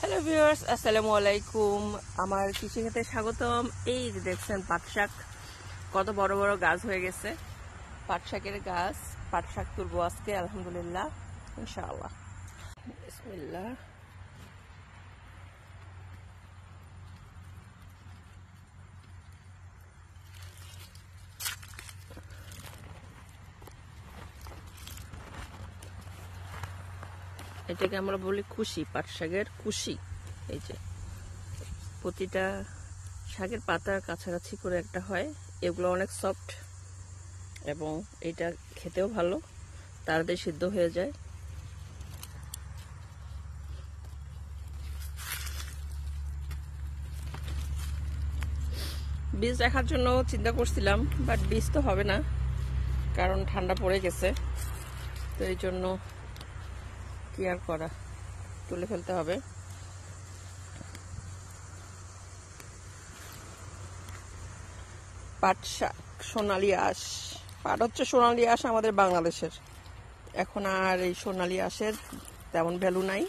Hello viewers, আসসালামু আলাইকুম। আমার কৃষি ক্ষেতে স্বাগতম। এই যে দেখছেন পাট শাক, কত বড় বড় গাছ হয়ে গেছে। পাট শাকের গাছ, পাট শাক তুলবো আজকে আলহামদুলিল্লাহ, ইনশাআল্লাহ। বিসমিল্লাহ। এটাকে আমরা বলি কুশি, পাট শাকের কুশি। এই যে প্রতিটা শাকের পাতার কাছাকাছি করে একটা হয়। এগুলো অনেক সফট এবং এটা খেতেও ভালো, তাড়াতাড়ি সিদ্ধ হয়ে যায়। বীজ দেখার জন্য চিন্তা করছিলাম, বাট বীজ তো হবে না, কারণ ঠান্ডা পড়ে গেছে। তো এই জন্য কি আর করা, তুলে ফেলতে হবে। পাট শাক, সোনালী আঁশ। পাট হচ্ছে সোনালী আঁশ আমাদের বাংলাদেশের। এখন আর এই সোনালী আঁশের তেমন ভ্যালু নাই।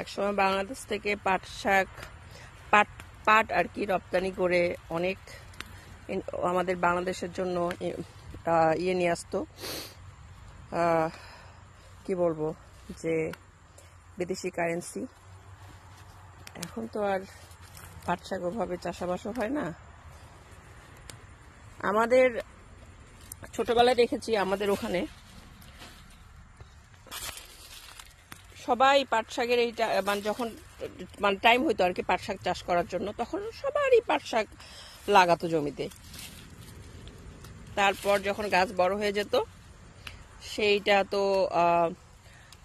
একসময় বাংলাদেশ থেকে পাট শাক, পাট আর কি রপ্তানি করে অনেক আমাদের বাংলাদেশের জন্য ইয়ে নিয়ে আসতো, কি বলবো, যে বিদেশি কারেন্সি। এখন তো আর পাট শাক ওভাবে চাষাবাসও হয় না। আমাদের ছোটবেলায় দেখেছি, আমাদের ওখানে সবাই পাট শাকের এইটা যখন টাইম হইতো আর কি পাট শাক চাষ করার জন্য, তখন সবারই পাট শাক লাগাতো জমিতে। তারপর যখন গাছ বড় হয়ে যেত, সেইটা তো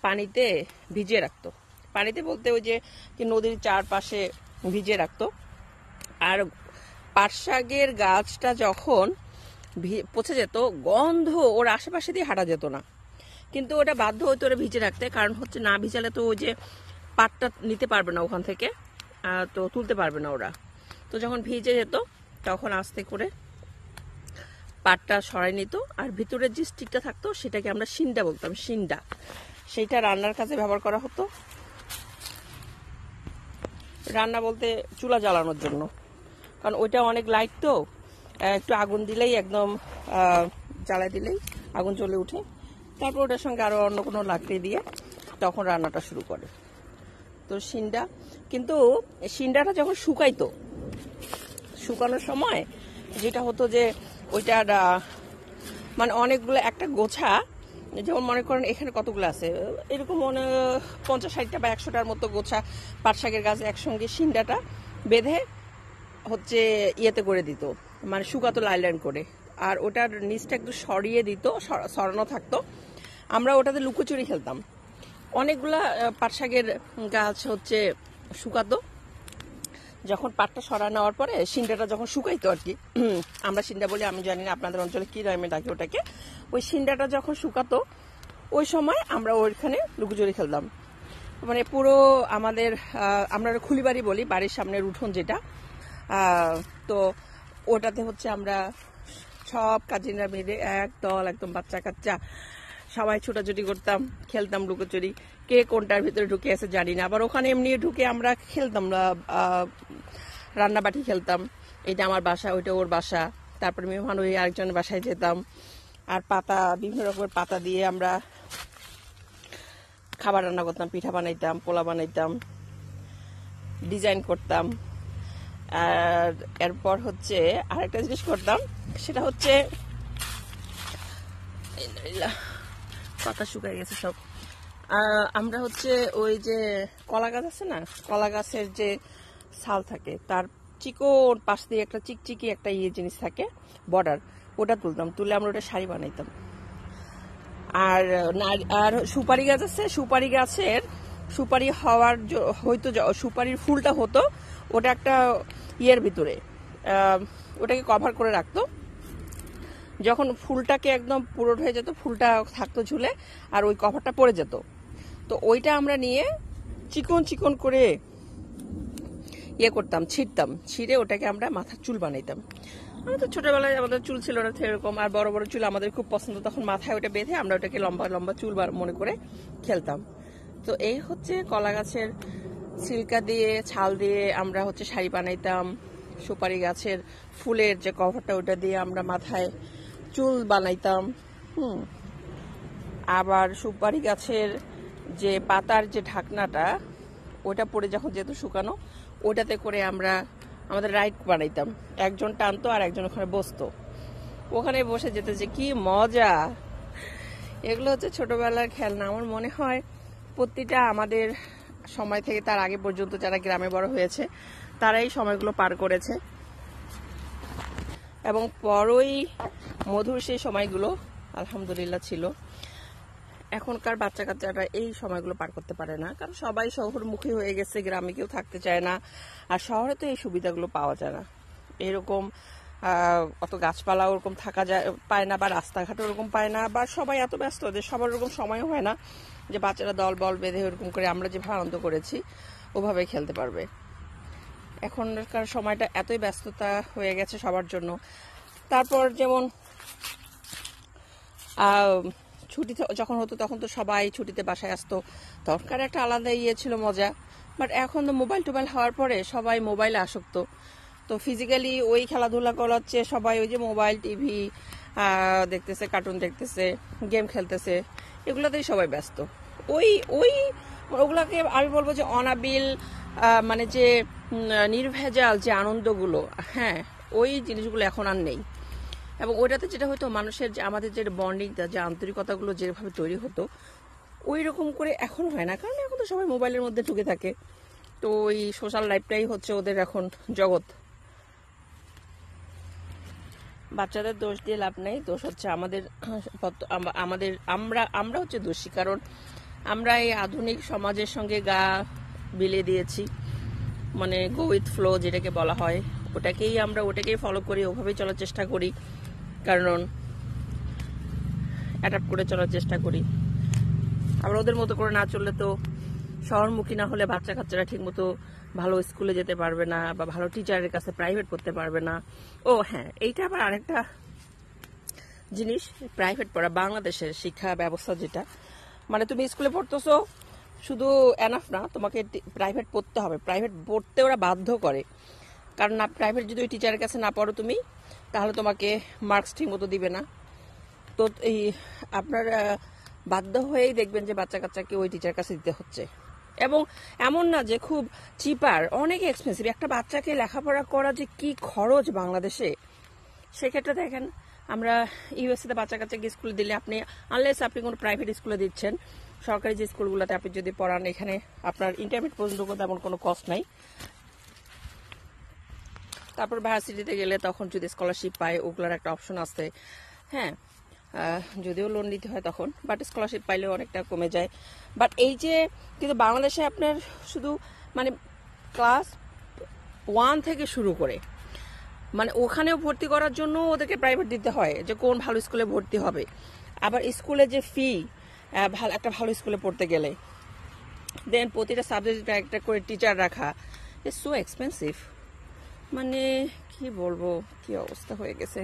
পানিতে ভিজিয়ে রাখতো। পানিতে বলতে ওই যে নদীর চারপাশে ভিজিয়ে রাখতো। আর পাট শাকের গাছটা যখন পচে যেত, গন্ধ, ওর আশেপাশে দিয়ে হাঁটা যেত না, কিন্তু ওটা বাধ্য হতো ওরা ভিজে রাখতে। কারণ হচ্ছে না ভিজালে তো ওই যে পাটটা নিতে পারবে না ওখান থেকে, তো তুলতে পারবে না ওরা। তো যখন ভিজে যেত তখন আস্তে করে পাটটা সরাই নিত, আর ভিতরের যে স্টিকটা থাকতো সেটাকে আমরা শিন্ডা বলতাম, শিন্ডা। সেইটা রান্নার কাজে ব্যবহার করা হতো। রান্না বলতে চুলা জ্বালানোর জন্য, কারণ ওইটা অনেক লাইট, তো একটু আগুন দিলেই একদম জ্বালাই দিলেই আগুন জ্বলে উঠে। তারপর ওটার সঙ্গে আরো অন্য কোনো লাকড়ি দিয়ে তখন রান্নাটা শুরু করে। তো শিন্ডা, কিন্তু শিন্ডাটা যখন শুকাইতো, শুকানোর সময় যেটা হতো যে ওইটার মানে অনেকগুলো একটা গোছা, যেমন মনে করেন এখানে কতগুলো আছে, এরকম 50-60টা বা 100টার মতো গোছা পাট শাকের গাছ একসঙ্গে শিন্ডাটা বেঁধে হচ্ছে ইয়েতে করে দিত, মানে শুকাতো লাইন করে। আর ওটার নিচটা একটু সরিয়ে দিত, সরানো থাকতো। আমরা ওটাতে লুকোচুরি খেলতাম। অনেকগুলা পাট শাকের গাছ হচ্ছে শুকাতো। যখন পাটটা সরা নেওয়ার পরে শিন্ডাটা যখন শুকাইতো আর কি, আমরা শিন্ডা বলি, আমি জানি না আপনাদের অঞ্চলে কি নামে ডাকে ওটাকে। ওই শিন্ডাটা যখন শুকাতো, ওই সময় আমরা ওইখানে লুকোচুরি খেলতাম। মানে পুরো আমাদের, আমরা খুলিবাড়ি বলি, বাড়ির সামনের উঠোন যেটা, তো ওটাতে হচ্ছে আমরা সব কাজিনরা মিলে একদল, একদম বাচ্চা কাচ্চা সবাই ছোটাছুটি করতাম, খেলতাম লুকোচুরি। কে কোনটার ভিতরে ঢুকে আছে জানি না। আবার ওখানে এমনি ঢুকে আমরা খেলতাম, রান্নাবাটি খেলতাম। এটা আমার বাসা, ওইটা ওর বাসা। তারপরে মেহমান ওই আরেকজনের বাসায় যেতাম। আর পাতা, বিভিন্ন রকমের পাতা দিয়ে আমরা খাবার রান্না করতাম, পিঠা বানাইতাম, পোলা বানাইতাম, ডিজাইন করতাম। আর এরপর হচ্ছে আরেকটা জিনিস করতাম, সেটা হচ্ছে পাতা শুকায় গেছে সব। আমরা হচ্ছে ওই যে কলা গাছ আছে না, কলা গাছের যে ছাল থাকে তার চিকন পাশ দিয়ে একটা চিকচিকি একটা ইয়ে জিনিস থাকে, বর্ডার, ওটা তুলতাম, তুলে আমরা ওটা শাড়ি বানাইতাম। আর আর সুপারি গাছ আছে, সুপারি গাছের সুপারি হওয়ার হয়তো সুপারির ফুলটা হতো, ওটা একটা ইয়ের ভিতরে ওটাকে কভার করে রাখতো। যখন ফুলটাকে একদম পুরো হয়ে যেত, ফুলটা থাকতো ঝুলে, আর ওই কভারটা পড়ে যেত। তো ওইটা আমরা নিয়ে চিকন চিকন করে ইয়ে করতাম, ছিঁড়তাম, ছিঁড়ে ওটাকে আমরা মাথার চুল বানাইতাম। আমাদের ছোটবেলায় আমাদের চুল ছিল না সেরকম, আর বড় বড় চুল আমাদের খুব পছন্দ, তখন মাথায় ওটা বেঁধে আমরা ওটাকে লম্বা লম্বা চুল মনে করে খেলতাম। তো এই হচ্ছে কলা গাছের ছিলকা দিয়ে ছাল দিয়ে আমরা হচ্ছে শাড়ি বানাইতাম। সুপারি গাছের ফুলের যে কভারটা ওটা দিয়ে আমরা মাথায় চুল বানাইতাম। আবার সুপারি গাছের যে পাতার যে ঢাকনাটা ওটা পরে যখন যেহেতু শুকানো, ওটাতে করে আমরা আমাদের রাইড বানাইতাম। একজন টানতো আর একজন ওখানে বসতো, ওখানে বসে যেতে যে কি মজা। এগুলো হচ্ছে ছোটবেলার খেলনা। আমার মনে হয় প্রতিটা আমাদের সময় থেকে তার আগে পর্যন্ত যারা গ্রামে বড় হয়েছে তারা এই সময়গুলো পার করেছে, এবং বড়ই মধুর সেই সময়গুলো আলহামদুলিল্লাহ ছিল। এখনকার বাচ্চা কাচ্চারা এই সময়গুলো পার করতে পারে না, কারণ সবাই শহরমুখী হয়ে গেছে, গ্রামে কেউ থাকতে চায় না। আর শহরে তো এই সুবিধাগুলো পাওয়া যায় না, এরকম অত গাছপালা ওরকম থাকা যায় পায় না, বা রাস্তাঘাট ওরকম পায় না, বা সবাই এত ব্যস্ত যে সবার ওরকম সময়ও হয় না যে বাচ্চারা দল বল বেঁধে ওরকম করে আমরা যেভাবে আনন্দ করেছি ওভাবে খেলতে পারবে। এখনকার সময়টা এতই ব্যস্ততা হয়ে গেছে সবার জন্য। তারপর যেমন ছুটি যখন হতো তখন তো সবাই ছুটিতে বাসায় আসতো, তখনকার একটা আলাদা ইয়ে ছিল, মজা। বাট এখন তো মোবাইল টোবাইল হওয়ার পরে সবাই মোবাইলে আসক্ত, তো ফিজিক্যালি ওই খেলাধুলা করাচ্ছে সবাই, ওই যে মোবাইল টিভি দেখতেছে, কার্টুন দেখতেছে, গেম খেলতেছে, এগুলোতেই সবাই ব্যস্ত। ওই ওই ওগুলাকে আমি বলবো যে অনাবিল, মানে যে নির্ভেজাল যে আনন্দগুলো, হ্যাঁ ওই জিনিসগুলো এখন আর নেই। এবং ওইটাতে যেটা হতো মানুষের যে আমাদের যে বন্ডিংটা, যে আন্তরিকতাগুলো যেভাবে তৈরি হতো ওই রকম করে এখন হয় না, কারণ এখন তো সবাই মোবাইলের মধ্যে ঢুকে থাকে। তো ওই সোশ্যাল লাইফটাই হচ্ছে ওদের এখন জগৎ। বাচ্চাদের দোষ দিয়ে লাভ নেই, দোষ হচ্ছে আমাদের। আমরা হচ্ছে দোষী, কারণ আমরা এই আধুনিক সমাজের সঙ্গে গা বিলিয়ে দিয়েছি, মানে গো উইথ ফ্লো যেটাকে বলা হয়, ওটাকেই ফলো করি, ওভাবেই চলার চেষ্টা করি, কারণ অ্যাডাপ্ট করে চলার চেষ্টা করি। আবার ওদের মতো করে না চললে তো, শহরমুখী না হলে বাচ্চা কাচ্চারা ঠিক মতো ভালো স্কুলে যেতে পারবে না, বা ভালো টিচারের কাছে প্রাইভেট পড়তে পারবে না। ও হ্যাঁ, এইটা আবার আরেকটা জিনিস, প্রাইভেট পড়া, বাংলাদেশের শিক্ষা ব্যবস্থা যেটা, মানে তুমি স্কুলে পড়তেছো শুধু এনাফ না, তোমাকে প্রাইভেট পড়তে হবে। প্রাইভেট পড়তে ওরা বাধ্য করে, কারণ না প্রাইভেট যদি ওই টিচারের কাছে না পড়ো তুমি, তাহলে তোমাকে মার্কস ঠিক মতো দিবে না। তো এই আপনার বাধ্য হয়েই দেখবেন যে বাচ্চা কাচ্চাকে ওই টিচার কাছে দিতে হচ্ছে। এবং এমন না যে খুব চিপার, অনেক এক্সপেন্সিভ। একটা বাচ্চাকে লেখাপড়া করা যে কি খরচ বাংলাদেশে, সেক্ষেত্রে দেখেন আমরা ইউএসএতে বাচ্চা কাচ্চাকে স্কুলে দিলে, আপনি আনলেস আপনি কোনো প্রাইভেট স্কুলে দিচ্ছেন, সরকারি যে স্কুলগুলোতে আপনি যদি পড়ান, এখানে আপনার ইন্টারমিডিয়েট পর্যন্ত তেমন কোনো কস্ট নাই। তারপর ভার্সিটিতে গেলে তখন যদি স্কলারশিপ পায়, ওগুলোর একটা অপশন আছে, হ্যাঁ যদিও লোন নিতে হয় তখন, বাট স্কলারশিপ পাইলেও অনেকটা কমে যায়। বাট এই যে কিন্তু বাংলাদেশে আপনার শুধু মানে ক্লাস 1 থেকে শুরু করে, মানে ওখানেও ভর্তি করার জন্য ওদেরকে প্রাইভেট দিতে হয়, যে কোন ভালো স্কুলে ভর্তি হবে। আবার স্কুলে যে ফি, একটা ভালো স্কুলে পড়তে গেলে, দেন প্রতিটা সাবজেক্টে একটা করে টিচার রাখা, ইটস সো এক্সপেন্সিভ। মানে কি বলবো, কি অবস্থা হয়ে গেছে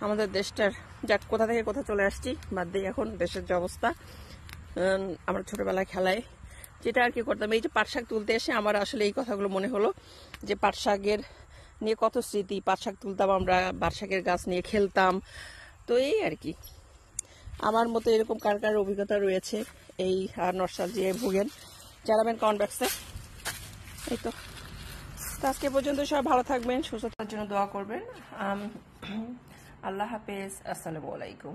আমাদের দেশটার। যাক, কোথা থেকে কোথা চলে আসছি বাদ দিই, এখন দেশের যে অবস্থা। আমরা ছোটবেলায় খেলায় যেটা আর কি করতাম, এই যে পাট শাক তুলতে এসে আমার আসলে এই কথাগুলো মনে হলো, যে পাট শাকের নিয়ে কত স্মৃতি। পাট শাক তুলতাম আমরা, পাট শাকের গাছ নিয়ে খেলতাম। তো এই আর কি, আমার মতো এরকম কার কার অভিজ্ঞতা রয়েছে এই নস্টালজিয়ায় ভুগেন, জানাবেন কমেন্ট বক্সে। এই তো আজকে পর্যন্ত সবাই ভালো থাকবেন, সুস্থতার জন্য দোয়া করবেন। আল্লাহ হাফেজ, আসসালামু আলাইকুম।